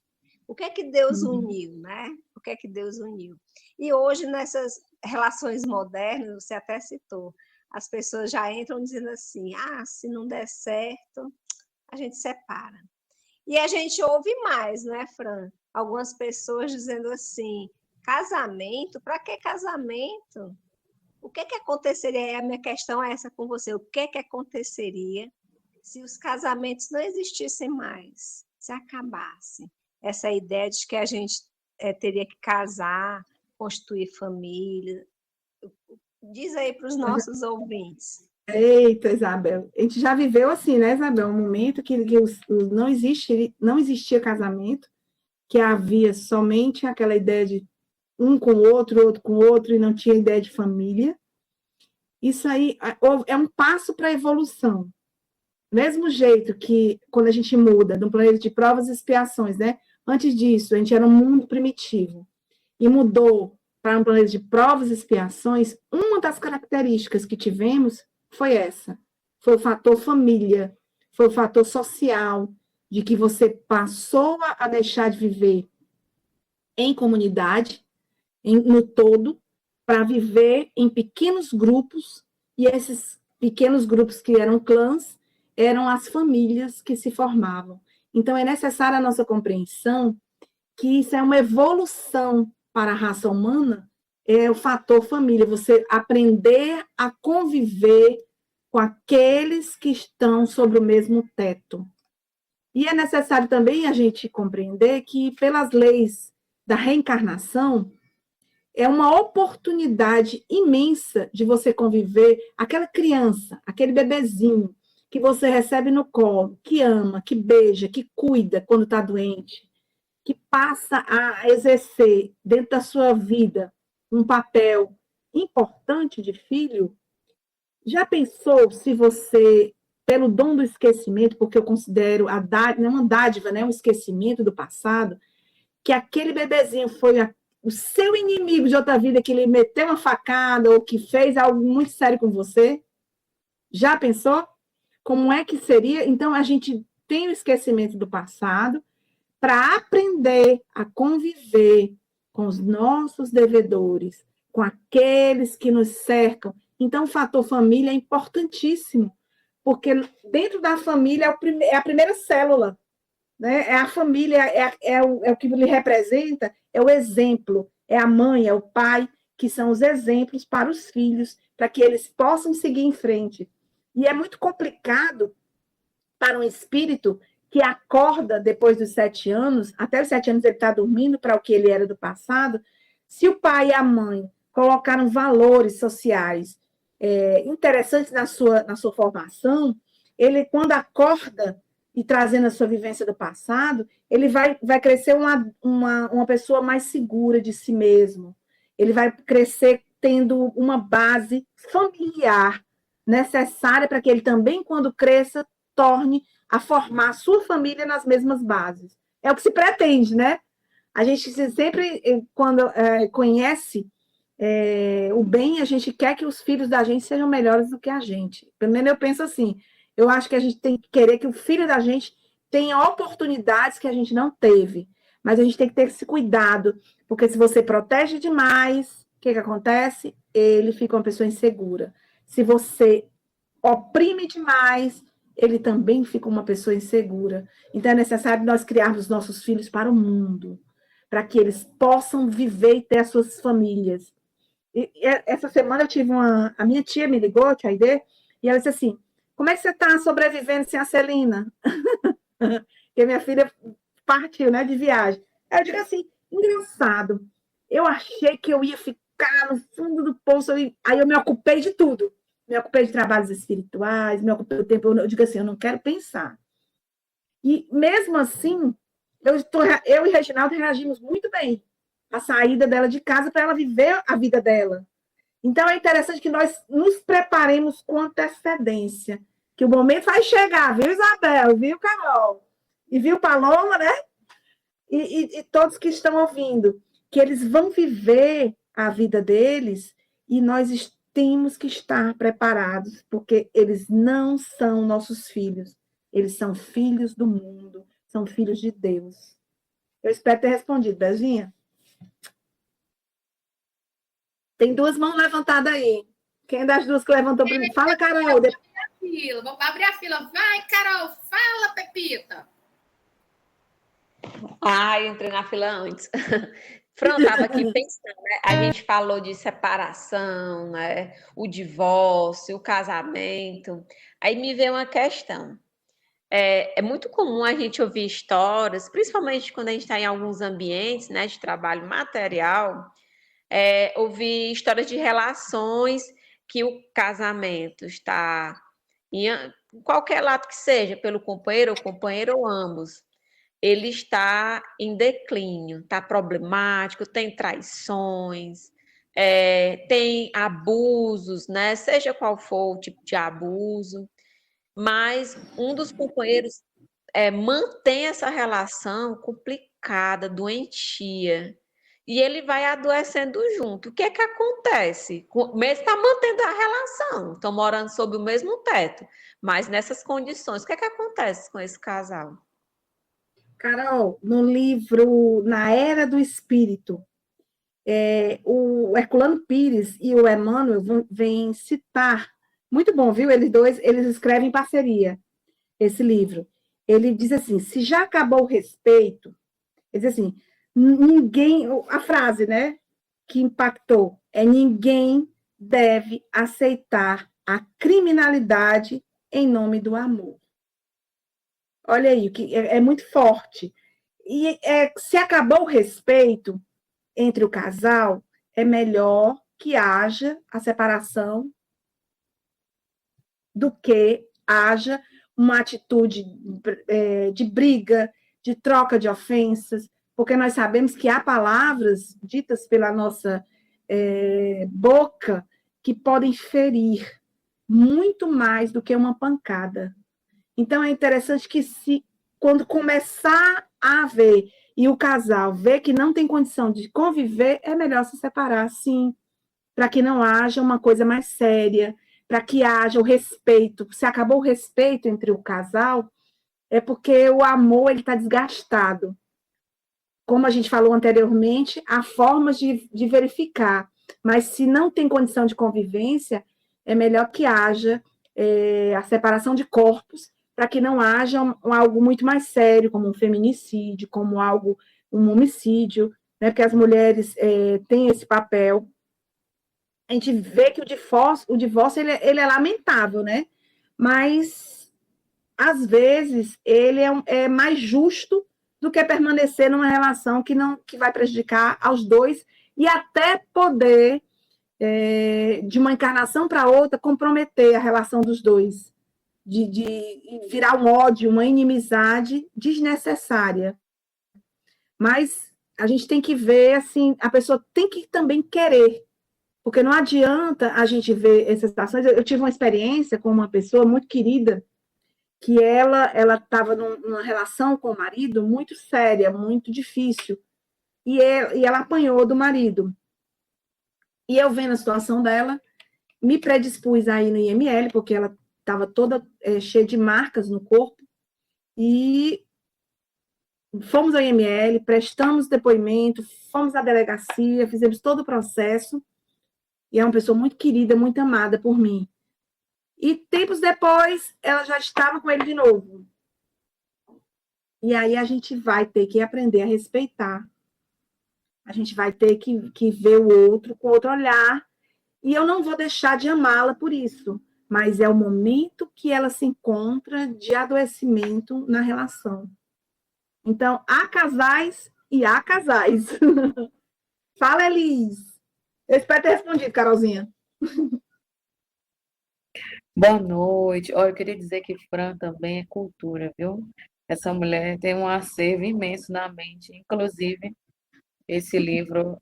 O que é que Deus uniu, né? O que é que Deus uniu? E hoje, nessas relações modernas, você até citou, as pessoas já entram dizendo assim, se não der certo, a gente separa. E a gente ouve mais, né, Fran? Algumas pessoas dizendo assim, casamento? Para que casamento? O que é que aconteceria? A minha questão é essa com você. O que é que aconteceria se os casamentos não existissem mais, se acabasse essa ideia de que a gente teria que casar, constituir família? Diz aí para os nossos ouvintes. Eita, Isabel, a gente já viveu assim, né, Isabel? Um momento que não existia casamento, que havia somente aquela ideia de um com o outro com o outro, e não tinha ideia de família. Isso aí é um passo para a evolução. Mesmo jeito que, quando a gente muda de um planeta de provas e expiações, né? Antes disso, a gente era um mundo primitivo e mudou para um planeta de provas e expiações. Uma das características que tivemos foi essa. Foi o fator família, foi o fator social, de que você passou a deixar de viver em comunidade, no todo, para viver em pequenos grupos, e esses pequenos grupos que eram clãs, eram as famílias que se formavam. Então, é necessária a nossa compreensão que isso é uma evolução para a raça humana, é o fator família, você aprender a conviver com aqueles que estão sobre o mesmo teto. E é necessário também a gente compreender que, pelas leis da reencarnação, é uma oportunidade imensa de você conviver aquela criança, aquele bebezinho, que você recebe no colo, que ama, que beija, que cuida quando está doente, que passa a exercer dentro da sua vida um papel importante de filho. Já pensou se você, pelo dom do esquecimento, porque eu considero uma dádiva, né, um esquecimento do passado, que aquele bebezinho foi o seu inimigo de outra vida, que lhe meteu uma facada ou que fez algo muito sério com você? Já pensou? Como é que seria? Então, a gente tem o esquecimento do passado para aprender a conviver com os nossos devedores, com aqueles que nos cercam. Então, o fator família é importantíssimo, porque dentro da família é a primeira célula, né? É a família, é o que lhe representa, é o exemplo, é a mãe, é o pai, que são os exemplos para os filhos, para que eles possam seguir em frente. E é muito complicado para um espírito que acorda depois dos 7 anos, até os 7 anos ele está dormindo para o que ele era do passado, se o pai e a mãe colocaram valores sociais interessantes na sua formação, ele, quando acorda, e trazendo a sua vivência do passado, ele vai crescer uma pessoa mais segura de si mesmo. Ele vai crescer tendo uma base familiar necessária para que ele também, quando cresça, torne a formar sua família nas mesmas bases. É o que se pretende, né? A gente sempre, quando conhece o bem, a gente quer que os filhos da gente sejam melhores do que a gente. Pelo menos eu penso assim. Eu acho que a gente tem que querer que o filho da gente tenha oportunidades que a gente não teve. Mas a gente tem que ter esse cuidado, porque se você protege demais, o que acontece? Ele fica uma pessoa insegura. Se você oprime demais, ele também fica uma pessoa insegura. Então é necessário nós criarmos nossos filhos para o mundo, para que eles possam viver e ter as suas famílias. E essa semana eu tive a minha tia me ligou, a tia Aide, e ela disse assim: como é que você está sobrevivendo sem a Celina? Porque minha filha partiu, né, de viagem. Aí eu digo assim, engraçado, eu achei que eu ia ficar no fundo do poço, aí eu me ocupei de tudo. Me ocupei de trabalhos espirituais, me ocupei do tempo, eu digo assim, eu não quero pensar. E mesmo assim, eu e Reginaldo reagimos muito bem à saída dela de casa para ela viver a vida dela. Então, é interessante que nós nos preparemos com antecedência, que o momento vai chegar, viu, Isabel? Viu, Carol? E viu, Paloma, né? E todos que estão ouvindo, que eles vão viver a vida deles e nós temos que estar preparados, porque eles não são nossos filhos. Eles são filhos do mundo, são filhos de Deus. Eu espero ter respondido, Bezinha. Tem duas mãos levantadas aí. Quem das duas que levantou primeiro? Fala, Carol. Vamos abrir a fila. Vai, Carol. Fala, Pepita. Eu entrei na fila antes. Fran, estava aqui pensando, né? A gente falou de separação, né? O divórcio, o casamento. Aí me veio uma questão. É muito comum a gente ouvir histórias, principalmente quando a gente está em alguns ambientes, né, de trabalho material, ouvir histórias de relações que o casamento está, em qualquer lado que seja, pelo companheiro ou ambos, ele está em declínio, está problemático, tem traições, tem abusos, né? Seja qual for o tipo de abuso, mas um dos companheiros mantém essa relação complicada, doentia, e ele vai adoecendo junto. O que é que acontece? Mesmo está mantendo a relação, estão morando sob o mesmo teto, mas nessas condições, o que é que acontece com esse casal? Carol, no livro Na Era do Espírito, o Herculano Pires e o Emmanuel vêm citar, muito bom, viu? Eles dois, eles escrevem em parceria esse livro. Ele diz assim, se já acabou o respeito, ele diz assim, ninguém, a frase, né, que impactou, ninguém deve aceitar a criminalidade em nome do amor. Olha aí, que é muito forte. E se acabou o respeito entre o casal, é melhor que haja a separação do que haja uma atitude de briga, de troca de ofensas, porque nós sabemos que há palavras ditas pela nossa boca que podem ferir muito mais do que uma pancada. Então, é interessante que quando começar a haver, e o casal vê que não tem condição de conviver, é melhor se separar, sim, para que não haja uma coisa mais séria, para que haja o respeito. Se acabou o respeito entre o casal, é porque o amor está desgastado. Como a gente falou anteriormente, há formas de verificar, mas se não tem condição de convivência, é melhor que haja a separação de corpos, para que não haja algo muito mais sério, como um feminicídio, como um homicídio, né? Porque as mulheres têm esse papel. A gente vê que o divórcio ele é lamentável, né? Mas, às vezes, ele é mais justo do que permanecer numa relação que vai prejudicar aos dois e até poder, de uma encarnação para outra, comprometer a relação dos dois. de virar um ódio, uma inimizade desnecessária. Mas a gente tem que ver, assim, a pessoa tem que também querer, porque não adianta a gente ver essas situações. Eu tive uma experiência com uma pessoa muito querida, que ela estava numa relação com o marido muito séria, muito difícil, e ela apanhou do marido. E eu vendo a situação dela, me predispus a ir no IML, porque ela estava toda cheia de marcas no corpo, e fomos ao IML, prestamos depoimento, fomos à delegacia, fizemos todo o processo, e é uma pessoa muito querida, muito amada por mim. E tempos depois, ela já estava com ele de novo. E aí a gente vai ter que aprender a respeitar. A gente vai ter que ver o outro com outro olhar. E eu não vou deixar de amá-la por isso. Mas é o momento que ela se encontra de adoecimento na relação. Então, há casais e há casais. Fala, Elis. Eu espero ter respondido, Carolzinha. Boa noite. Olha, eu queria dizer que Fran também é cultura, viu? Essa mulher tem um acervo imenso na mente. Inclusive, esse livro,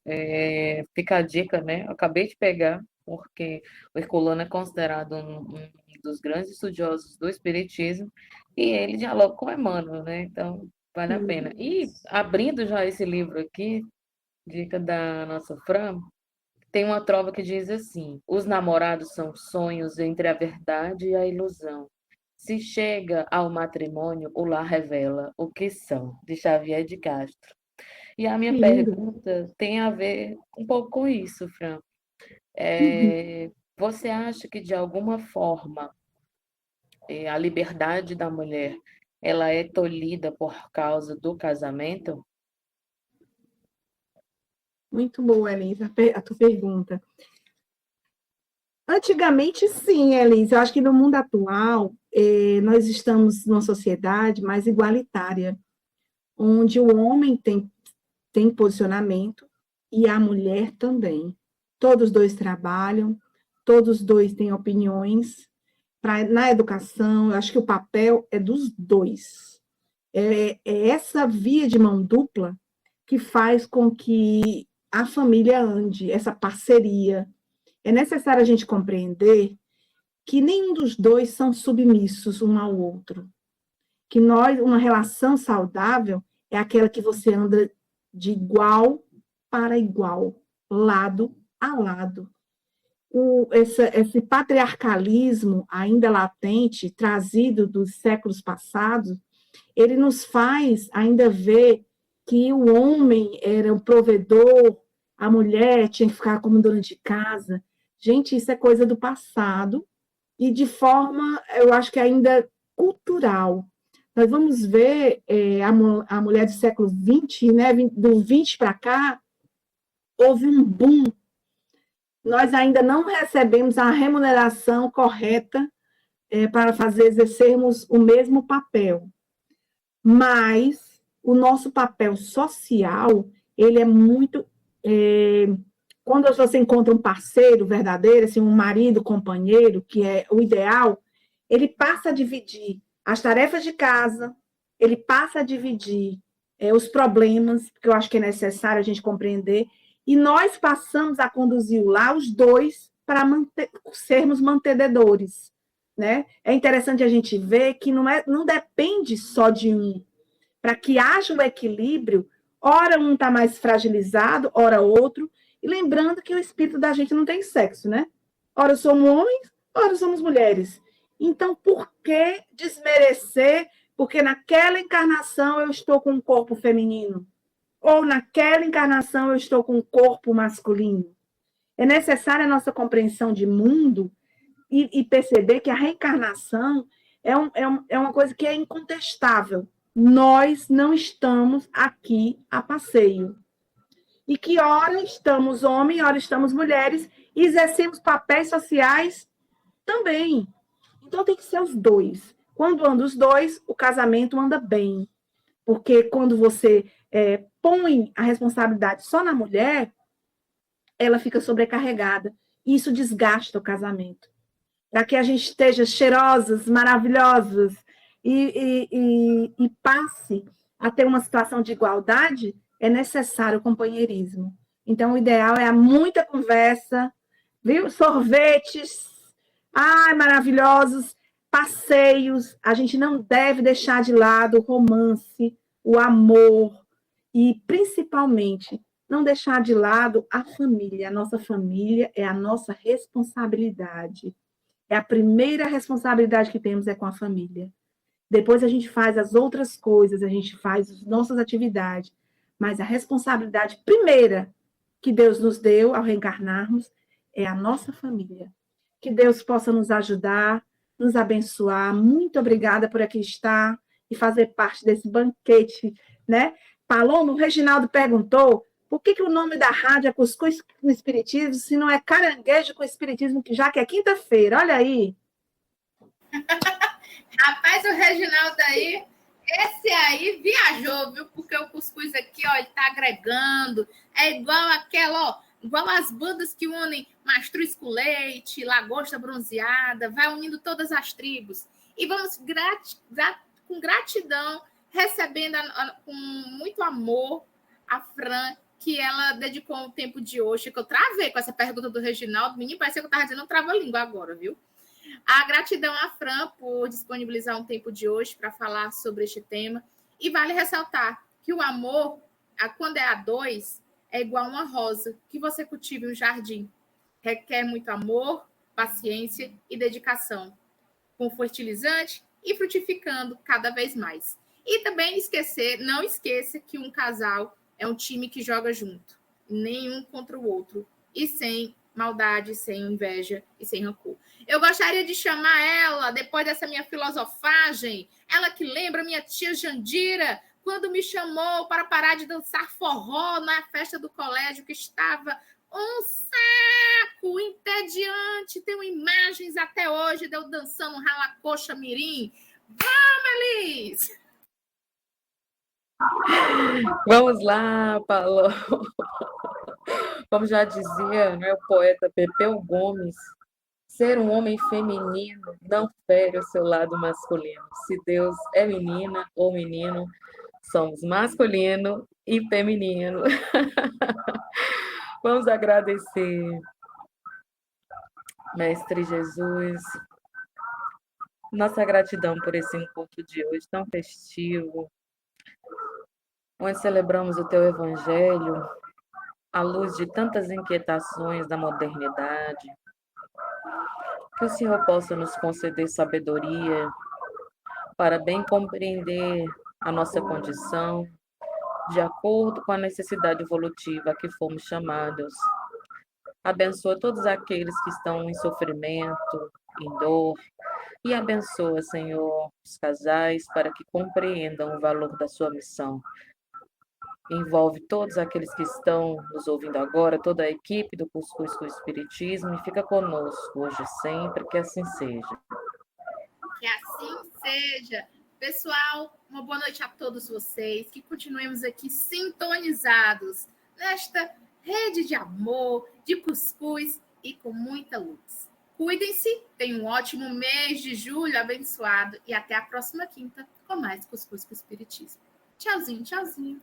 fica a dica, né? Eu acabei de pegar, porque o Herculano é considerado um dos grandes estudiosos do Espiritismo, e ele dialoga com Emmanuel, né? Então, vale a pena. E, abrindo já esse livro aqui, dica da nossa Fran, tem uma trova que diz assim: os namorados são sonhos entre a verdade e a ilusão. Se chega ao matrimônio, o lar revela o que são, de Xavier de Castro. E a minha pergunta tem a ver um pouco com isso, Fran. Você acha que, de alguma forma, a liberdade da mulher, ela é tolhida por causa do casamento? Muito boa, Elisa, a tua pergunta. Antigamente, sim, Elisa. Eu acho que no mundo atual, nós estamos numa sociedade mais igualitária, onde o homem tem posicionamento e a mulher também. Todos dois trabalham, todos dois têm opiniões. Na educação, eu acho que o papel é dos dois. É essa via de mão dupla que faz com que a família ande, essa parceria. É necessário a gente compreender que nenhum dos dois são submissos um ao outro. Que uma relação saudável é aquela que você anda de igual para igual, lado a lado. Esse patriarcalismo ainda latente, trazido dos séculos passados, ele nos faz ainda ver que o homem era o provedor, a mulher tinha que ficar como dona de casa. Gente, isso é coisa do passado e de forma, eu acho que ainda cultural. Nós vamos ver a mulher do século XX, né, do 20 para cá, houve um boom. Nós ainda não recebemos a remuneração correta para exercermos o mesmo papel. Mas o nosso papel social, ele é muito... quando você encontra um parceiro verdadeiro, assim, um marido, companheiro, que é o ideal, ele passa a dividir as tarefas de casa, ele passa a dividir os problemas, que eu acho que é necessário a gente compreender, e nós passamos a conduzir lá os dois para sermos mantenedores, né? É interessante a gente ver que não depende só de um. Para que haja um equilíbrio, ora um está mais fragilizado, ora outro, e lembrando que o espírito da gente não tem sexo, né? Ora somos homens, ora somos mulheres. Então, por que desmerecer? Porque naquela encarnação eu estou com um corpo feminino, ou naquela encarnação eu estou com um corpo masculino. É necessária a nossa compreensão de mundo e perceber que a reencarnação é uma coisa que é incontestável. Nós não estamos aqui a passeio. E que ora estamos homens, ora estamos mulheres, e exercemos papéis sociais também. Então tem que ser os dois. Quando andam os dois, o casamento anda bem. Porque quando você põe a responsabilidade só na mulher, ela fica sobrecarregada. E isso desgasta o casamento. para que a gente esteja cheirosas, maravilhosas e passe a ter uma situação de igualdade, é necessário o companheirismo. Então, o ideal é muita conversa, viu? Sorvetes, ai, maravilhosos, passeios. A gente não deve deixar de lado o romance, o amor e, principalmente, não deixar de lado a família. A nossa família é a nossa responsabilidade. É a primeira responsabilidade que temos é com a família. Depois a gente faz as outras coisas, a gente faz as nossas atividades. Mas a responsabilidade primeira que Deus nos deu ao reencarnarmos é a nossa família. Que Deus possa nos ajudar, nos abençoar. Muito obrigada por aqui estar e fazer parte desse banquete, né? Paloma, o Reginaldo perguntou por que o nome da rádio é Cuscuz com Espiritismo, se não é Caranguejo com Espiritismo, já que é quinta-feira. Olha aí. Rapaz, o Reginaldo aí, esse aí viajou, viu? Porque o cuscuz aqui, ó, ele tá agregando. É igual aquela, ó, igual as bandas que unem mastruz com leite, lagosta bronzeada, vai unindo todas as tribos. E vamos com gratidão, recebendo com muito amor a Fran, que ela dedicou o tempo de hoje, que eu travei com essa pergunta do Reginaldo. Menino, parece que eu estava dizendo um trava-língua agora, viu? A gratidão à Fran por disponibilizar um tempo de hoje para falar sobre este tema. E vale ressaltar que o amor, quando é a dois, é igual uma rosa que você cultiva em um jardim. Requer muito amor, paciência e dedicação, com fertilizante e frutificando cada vez mais. E também não esqueça que um casal é um time que joga junto, nenhum contra o outro, e sem maldade, sem inveja e sem rancor. Eu gostaria de chamar ela, depois dessa minha filosofagem, ela que lembra minha tia Jandira, quando me chamou para parar de dançar forró na festa do colégio, que estava um saco entediante. Tenho imagens até hoje de eu dançando ralacoxa mirim. Vamos, Elis! Vamos lá, Paulo. Como já dizia, né, o poeta Pepeu Gomes, ser um homem feminino não fere o seu lado masculino. Se Deus é menina ou menino, somos masculino e feminino. Vamos agradecer, Mestre Jesus, nossa gratidão por esse encontro de hoje tão festivo, onde celebramos o Teu Evangelho, à luz de tantas inquietações da modernidade. Que o Senhor possa nos conceder sabedoria para bem compreender a nossa condição, de acordo com a necessidade evolutiva a que fomos chamados. Abençoa todos aqueles que estão em sofrimento, em dor, e abençoa, Senhor, os casais para que compreendam o valor da sua missão. Envolve todos aqueles que estão nos ouvindo agora, toda a equipe do Cuscuz com o Espiritismo, e fica conosco hoje e sempre, que assim seja. Que assim seja. Pessoal, uma boa noite a todos vocês, que continuemos aqui sintonizados nesta rede de amor, de cuscuz e com muita luz. Cuidem-se, tenham um ótimo mês de julho abençoado e até a próxima quinta com mais Cuscuz com o Espiritismo. Tchauzinho, tchauzinho.